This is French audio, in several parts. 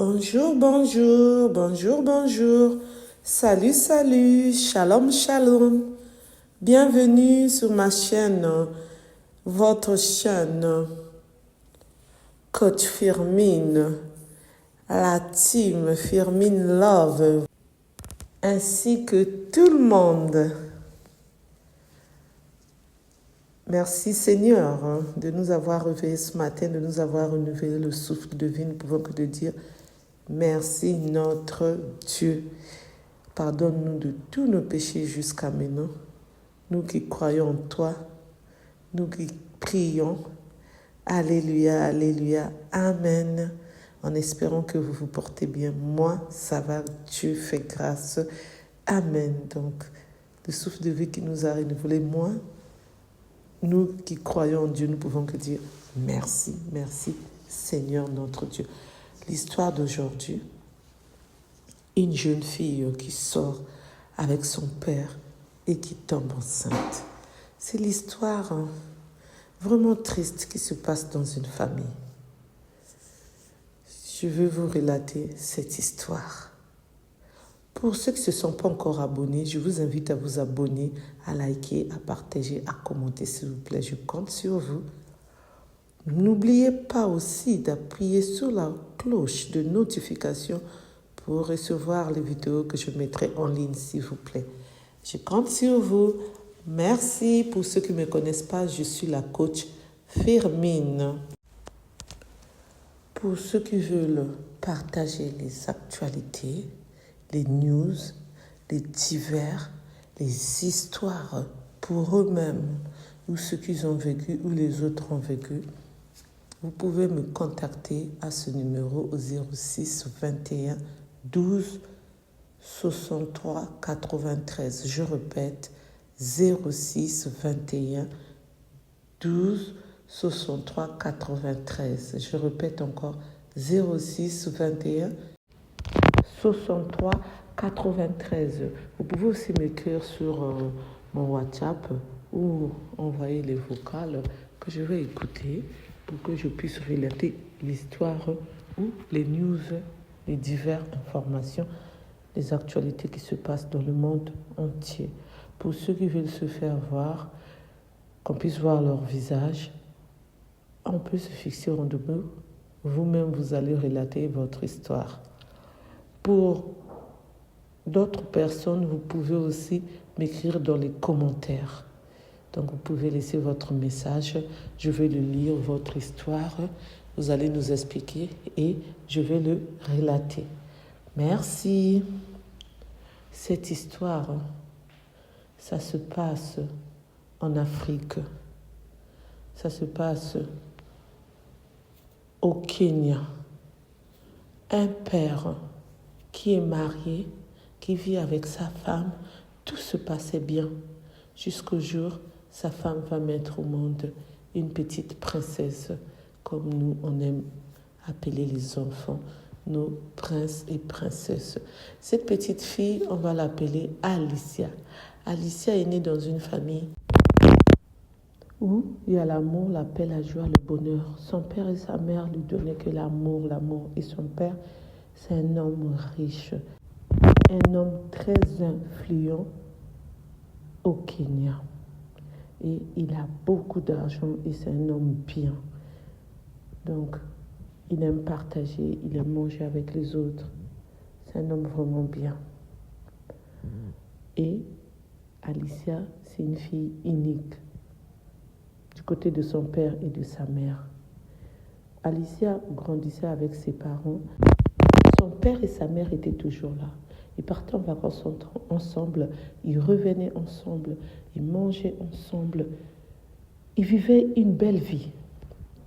Bonjour, bonjour, bonjour, bonjour. Salut, salut, shalom, shalom. Bienvenue sur ma chaîne, votre chaîne, Coach Firmine, la team Firmine Love, ainsi que tout le monde. Merci Seigneur de nous avoir réveillés ce matin, de nous avoir renouvelé le souffle de vie. Nous pouvons que te dire merci notre Dieu. Pardonne-nous de tous nos péchés jusqu'à maintenant. Nous qui croyons en toi, nous qui prions. Alléluia, alléluia, amen. En espérant que vous vous portez bien. Moi, ça va, Dieu fait grâce. Amen. Donc, le souffle de vie qui nous a renouvelé, moi, nous qui croyons en Dieu, nous pouvons que dire merci, merci Seigneur notre Dieu. L'histoire d'aujourd'hui, une jeune fille qui sort avec son père et qui tombe enceinte. C'est l'histoire vraiment triste qui se passe dans une famille. Je veux vous relater cette histoire. Pour ceux qui ne se sont pas encore abonnés, je vous invite à vous abonner, à liker, à partager, à commenter s'il vous plaît. Je compte sur vous. N'oubliez pas aussi d'appuyer sur la cloche de notification pour recevoir les vidéos que je mettrai en ligne s'il vous plaît. Je compte sur vous. Merci. Pour ceux qui ne me connaissent pas, je suis la coach Firmine. Pour ceux qui veulent partager les actualités, les news, les divers, les histoires pour eux-mêmes ou ce qu'ils ont vécu ou les autres ont vécu, vous pouvez me contacter à ce numéro au 06 21 12 63 93. Je répète, 06 21 12 63 93. Je répète encore, 06 21 63 93. Vous pouvez aussi m'écrire sur mon WhatsApp ou envoyer les vocales que je vais écouter pour que je puisse relater l'histoire ou les news, les diverses informations, les actualités qui se passent dans le monde entier. Pour ceux qui veulent se faire voir, qu'on puisse voir leur visage, on peut se fixer au rendez-vous. Vous-même, vous allez relater votre histoire. Pour d'autres personnes, vous pouvez aussi m'écrire dans les commentaires. Donc, vous pouvez laisser votre message. Je vais le lire, votre histoire. Vous allez nous expliquer et je vais le relater. Merci. Cette histoire, ça se passe en Afrique. Ça se passe au Kenya. Un père qui est marié, qui vit avec sa femme, tout se passait bien. Jusqu'au jour, sa femme va mettre au monde une petite princesse, comme nous, on aime appeler les enfants, nos princes et princesses. Cette petite fille, on va l'appeler Alicia. Alicia est née dans une famille où il y a l'amour, la paix, la joie, le bonheur. Son père et sa mère lui donnaient que l'amour. Et son père, c'est un homme riche, un homme très influent au Kenya. Et il a beaucoup d'argent et c'est un homme bien. Donc, il aime partager, il aime manger avec les autres. C'est un homme vraiment bien. Et Alicia, c'est une fille unique du côté de son père et de sa mère. Alicia grandissait avec ses parents. Son père et sa mère étaient toujours là. Ils partaient en vacances ensemble, ils revenaient ensemble, ils mangeaient ensemble. Ils vivaient une belle vie.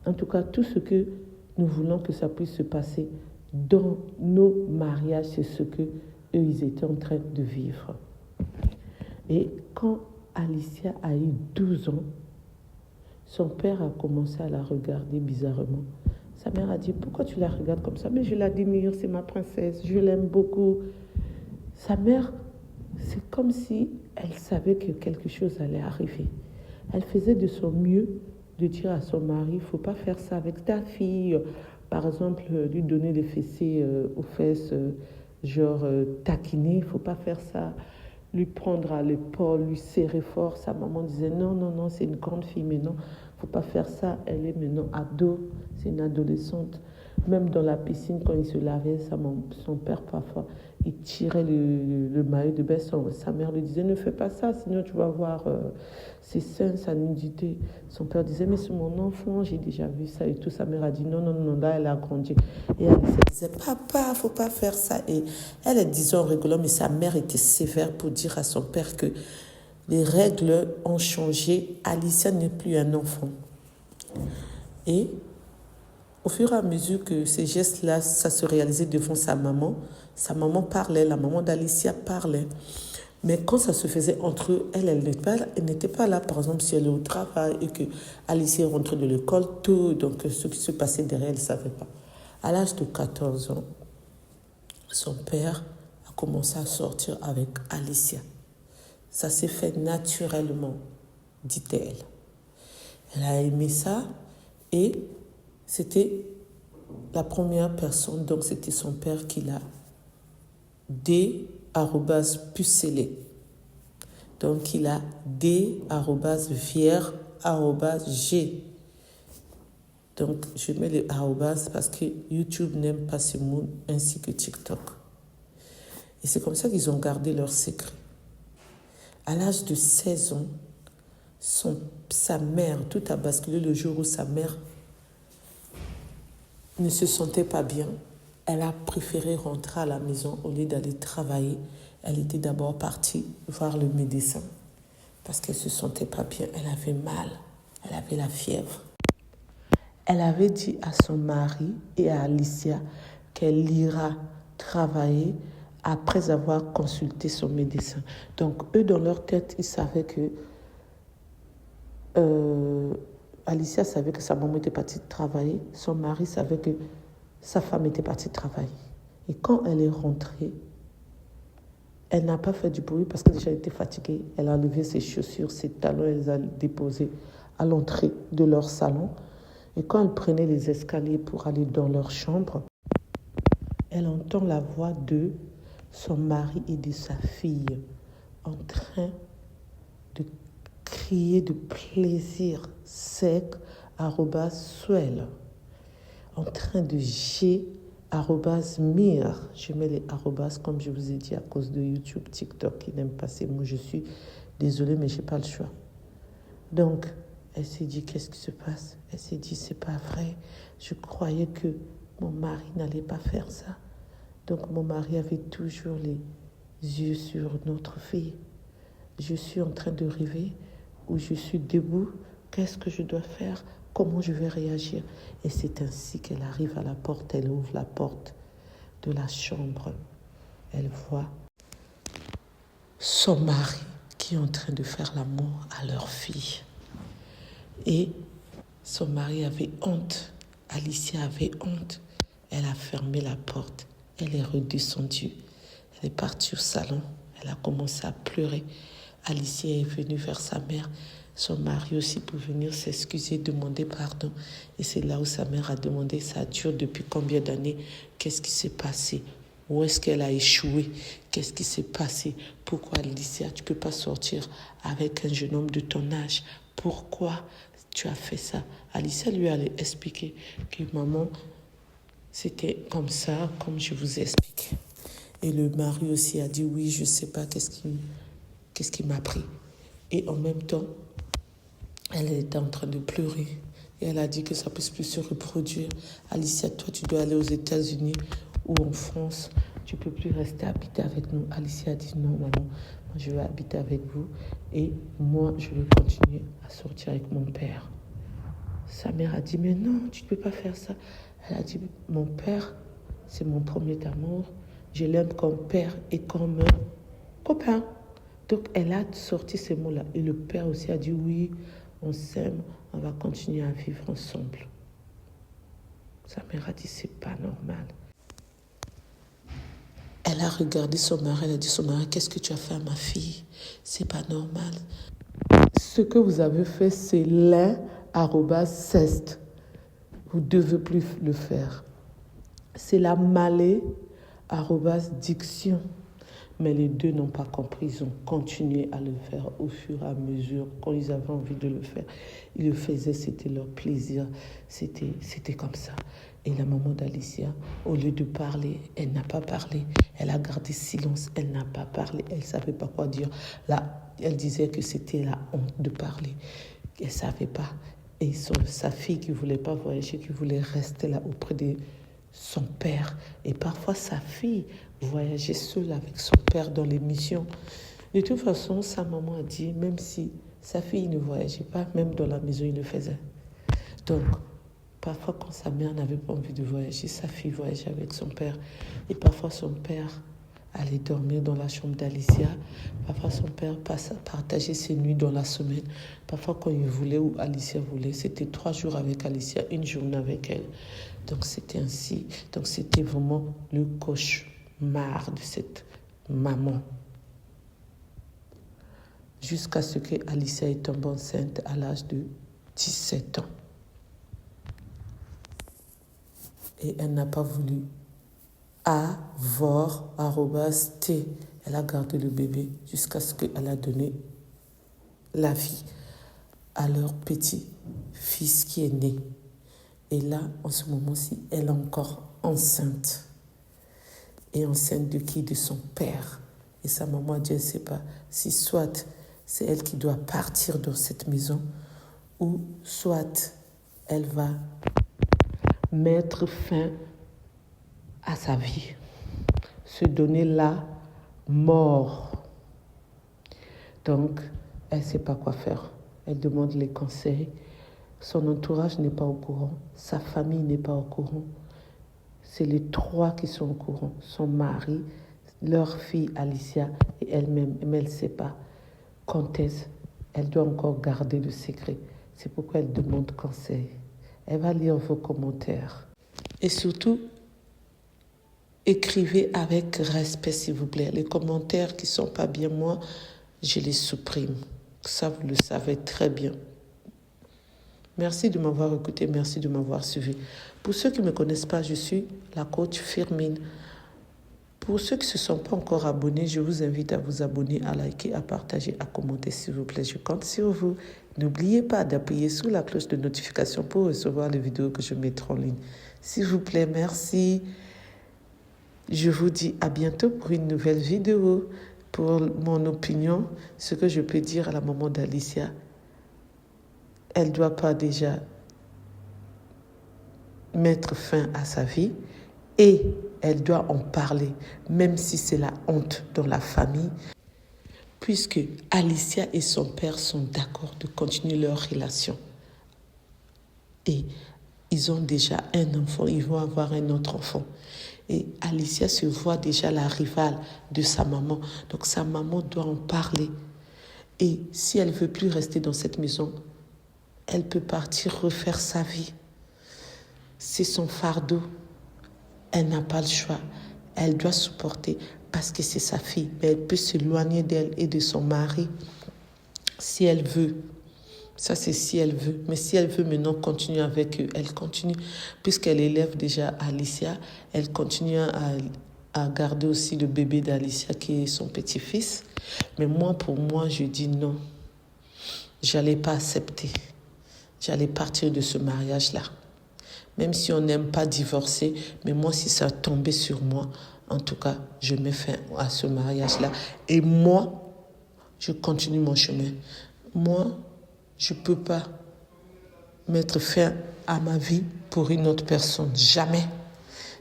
En tout cas, tout ce que nous voulons que ça puisse se passer dans nos mariages, c'est ce que eux, ils étaient en train de vivre. Et quand Alicia a eu 12 ans, son père a commencé à la regarder bizarrement. Sa mère a dit, pourquoi tu la regardes comme ça? Mais je l'admire, c'est ma princesse, je l'aime beaucoup. Sa mère, c'est comme si elle savait que quelque chose allait arriver. Elle faisait de son mieux de dire à son mari, il ne faut pas faire ça avec ta fille, Par exemple, lui donner des fessées aux fesses, taquiner, il ne faut pas faire ça. Lui prendre à l'épaule, lui serrer fort. Sa maman disait non, non, non, c'est une grande fille, mais non, il ne faut pas faire ça. Elle est maintenant ado, c'est une adolescente. Même dans la piscine, quand il se lavait, son père parfois, il tirait le maillot de bain. Sa mère lui disait ne fais pas ça, sinon tu vas voir ses seins, sa nudité. Son père disait mais c'est mon enfant, j'ai déjà vu ça et tout. Sa mère a dit non, non, non, là elle a grandi. Et elle disait papa, faut pas faire ça. Et elle disait en rigolant, mais sa mère était sévère pour dire à son père que les règles ont changé. Alicia n'est plus un enfant. Et au fur et à mesure que ces gestes-là, ça se réalisait devant sa maman parlait, la maman d'Alicia parlait. Mais quand ça se faisait entre eux, elle n'était pas là. Par exemple, si elle est au travail et que Alicia rentre de l'école, tout, donc ce qui se passait derrière, elle ne savait pas. À l'âge de 14 ans, son père a commencé à sortir avec Alicia. Ça s'est fait naturellement, dit-elle. Elle a aimé ça et c'était la première personne, donc c'était son père qui l'a pucelé. Donc il a vière@g. Donc je mets le arrobas parce que YouTube n'aime pas ce mot ainsi que TikTok. Et c'est comme ça qu'ils ont gardé leur secret. À l'âge de 16 ans, sa mère, tout a basculé le jour où sa mère ne se sentait pas bien. Elle a préféré rentrer à la maison au lieu d'aller travailler. Elle était d'abord partie voir le médecin parce qu'elle ne se sentait pas bien. Elle avait mal, elle avait la fièvre. Elle avait dit à son mari et à Alicia qu'elle ira travailler après avoir consulté son médecin. Donc, eux, dans leur tête, ils savaient que Alicia savait que sa maman était partie travailler. Son mari savait que sa femme était partie travailler. Et quand elle est rentrée, elle n'a pas fait du bruit parce que déjà elle était fatiguée. Elle a enlevé ses chaussures, ses talons, elle les a déposés à l'entrée de leur salon. Et quand elle prenait les escaliers pour aller dans leur chambre, elle entend la voix de son mari et de sa fille en train de crier de plaisir sec @swell, en train de @mir. Je mets les arrobas comme je vous ai dit à cause de YouTube, TikTok qui n'aime pas ces mots. Je suis désolée mais je n'ai pas le choix. Donc elle s'est dit qu'est-ce qui se passe? Elle s'est dit c'est pas vrai. Je croyais que mon mari n'allait pas faire ça. Donc mon mari avait toujours les yeux sur notre fille. Je suis en train de rêver ou je suis debout. Qu'est-ce que je dois faire? Comment je vais réagir? Et c'est ainsi qu'elle arrive à la porte. Elle ouvre la porte de la chambre. Elle voit son mari qui est en train de faire l'amour à leur fille. Et son mari avait honte. Alicia avait honte. Elle a fermé la porte. Elle est redescendue. Elle est partie au salon. Elle a commencé à pleurer. Alicia est venue vers sa mère, son mari aussi, pour venir s'excuser, demander pardon. Et c'est là où sa mère a demandé, ça dure depuis combien d'années? Qu'est-ce qui s'est passé? Où est-ce qu'elle a échoué? Qu'est-ce qui s'est passé? Pourquoi, Alicia, tu ne peux pas sortir avec un jeune homme de ton âge? Pourquoi tu as fait ça? Alicia lui a expliqué que maman, c'était comme ça, comme je vous ai expliqué. Et le mari aussi a dit oui, je ne sais pas qu'est-ce qui m'a pris. Et en même temps, elle était en train de pleurer. Et elle a dit que ça ne peut plus se reproduire. Alicia, toi, tu dois aller aux États-Unis ou en France. Tu ne peux plus rester habiter avec nous. Alicia a dit non, maman, moi, je vais habiter avec vous. Et moi, je vais continuer à sortir avec mon père. Sa mère a dit, mais non, tu ne peux pas faire ça. Elle a dit, mon père, c'est mon premier amour. Je l'aime comme père et comme copain. Donc, elle a sorti ces mots-là. Et le père aussi a dit, oui, on s'aime, on va continuer à vivre ensemble. Sa mère a dit, c'est pas normal. Elle a regardé son mari, elle a dit, son mari, qu'est-ce que tu as fait à ma fille? C'est pas normal. Ce que vous avez fait, c'est l'un @ceste. Vous ne devez plus le faire. C'est la malais@diction. Mais les deux n'ont pas compris, ils ont continué à le faire au fur et à mesure. Quand ils avaient envie de le faire, ils le faisaient, c'était leur plaisir. C'était comme ça. Et la maman d'Alicia, au lieu de parler, elle n'a pas parlé. Elle a gardé silence, elle n'a pas parlé. Elle ne savait pas quoi dire. Là, elle disait que c'était la honte de parler. Elle ne savait pas. Et sa fille qui ne voulait pas voyager, qui voulait rester là auprès de son père. Et parfois, sa fille voyageait seule avec son père dans les missions. De toute façon, sa maman a dit, même si sa fille ne voyageait pas, même dans la maison, il le faisait. Donc, parfois, quand sa mère n'avait pas envie de voyager, sa fille voyageait avec son père. Et parfois, son père allait dormir dans la chambre d'Alicia. Parfois, son père partageait ses nuits dans la semaine. Parfois, quand il voulait ou Alicia voulait, c'était 3 jours avec Alicia, 1 journée avec elle. Donc, c'était ainsi. Donc, c'était vraiment le cauchemar de cette maman. Jusqu'à ce que Alicia est tombée enceinte à l'âge de 17 ans. Et elle n'a pas voulu @T. Elle a gardé le bébé jusqu'à ce qu'elle a donné la vie à leur petit fils qui est né. Et là, en ce moment-ci, elle est encore enceinte. Et enceinte de qui? De son père. Et sa maman a dit, elle ne sait pas si soit c'est elle qui doit partir dans cette maison ou soit elle va mettre fin à sa vie, se donner la mort. Donc, elle ne sait pas quoi faire. Elle demande les conseils. Son entourage n'est pas au courant. Sa famille n'est pas au courant. C'est les 3 qui sont au courant. Son mari, leur fille Alicia et elle-même. Mais elle ne sait pas quand est-ce. Elle doit encore garder le secret. C'est pourquoi elle demande conseil. Elle va lire vos commentaires. Et surtout, écrivez avec respect, s'il vous plaît. Les commentaires qui ne sont pas bien, moi, je les supprime. Ça, vous le savez très bien. Merci de m'avoir écouté, merci de m'avoir suivi. Pour ceux qui ne me connaissent pas, je suis la coach Firmine. Pour ceux qui ne se sont pas encore abonnés, je vous invite à vous abonner, à liker, à partager, à commenter, s'il vous plaît. Je compte sur vous. N'oubliez pas d'appuyer sur la cloche de notification pour recevoir les vidéos que je mettrai en ligne. S'il vous plaît, merci. Je vous dis à bientôt pour une nouvelle vidéo. Pour mon opinion, ce que je peux dire à la maman d'Alicia, elle ne doit pas déjà mettre fin à sa vie et elle doit en parler, même si c'est la honte dans la famille, puisque Alicia et son père sont d'accord de continuer leur relation. Et ils ont déjà un enfant, ils vont avoir un autre enfant. Et Alicia se voit déjà la rivale de sa maman. Donc sa maman doit en parler. Et si elle ne veut plus rester dans cette maison, elle peut partir refaire sa vie. C'est son fardeau. Elle n'a pas le choix. Elle doit supporter parce que c'est sa fille. Mais elle peut s'éloigner d'elle et de son mari si elle veut. Ça, c'est si elle veut. Mais si elle veut maintenant continuer avec eux, elle continue. Puisqu'elle élève déjà Alicia, elle continue à garder aussi le bébé d'Alicia qui est son petit-fils. Mais moi, pour moi, je dis non. Je n'allais pas accepter. J'allais partir de ce mariage-là. Même si on n'aime pas divorcer, mais moi, si ça tombait sur moi, en tout cas, je mets fin à ce mariage-là. Et moi, je continue mon chemin. Moi, je ne peux pas mettre fin à ma vie pour une autre personne. Jamais.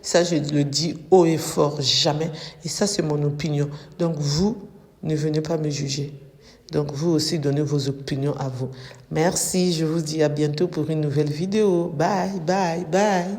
Ça, je le dis haut et fort, jamais. Et ça, c'est mon opinion. Donc, vous, ne venez pas me juger. Donc, vous aussi, donnez vos opinions à vous. Merci, je vous dis à bientôt pour une nouvelle vidéo. Bye, bye, bye.